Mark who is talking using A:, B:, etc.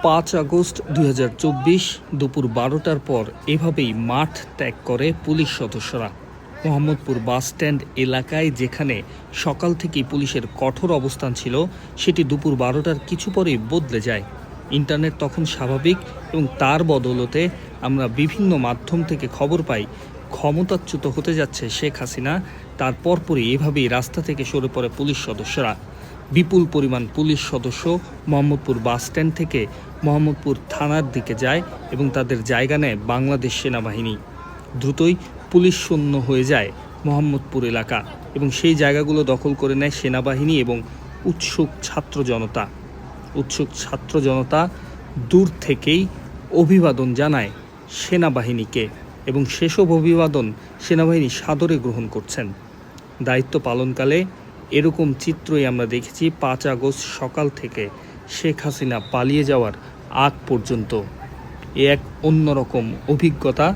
A: 5 August 2024 দুপুর 12টার পর এভাবেই মাঠ ত্যাগ করে পুলিশ সদস্যরা। মোহাম্মদপুর বাসস্ট্যান্ড এলাকায় যেখানে সকাল থেকেই পুলিশের কঠোর অবস্থান ছিল, সেটি দুপুর 12টার কিছু পরেই বদলে যায়। ইন্টারনেট তখন স্বাভাবিক এবং তার বদৌলতে আমরা বিভিন্ন মাধ্যম থেকে খবর পাই ক্ষমতাচ্যুত হতে যাচ্ছে শেখ হাসিনা। তার পরপরই এভাবেই রাস্তা থেকে সরে পড়ে পুলিশ সদস্যরা। বিপুল পরিমাণ পুলিশ সদস্য মোহাম্মদপুর বাসস্ট্যান্ড থেকে মোহাম্মদপুর থানার দিকে যায় এবং তাদের জায়গা নেয় বাংলাদেশ সেনাবাহিনী। দ্রুতই পুলিশ শূন্য হয়ে যায় মোহাম্মদপুর এলাকা এবং সেই জায়গাগুলো দখল করে নেয় সেনাবাহিনী এবং উৎসুক ছাত্র জনতা দূর থেকেই অভিবাদন জানায় সেনাবাহিনীকে এবং সেসব অভিবাদন সেনাবাহিনী সাদরে গ্রহণ করছেন। দায়িত্ব পালনকালে এরকম চিত্রই আমরা দেখেছি 5 আগস্ট সকাল থেকে শেখ হাসিনা পালিয়ে যাওয়ার আগ পর্যন্ত। এ এক অন্যরকম অভিজ্ঞতা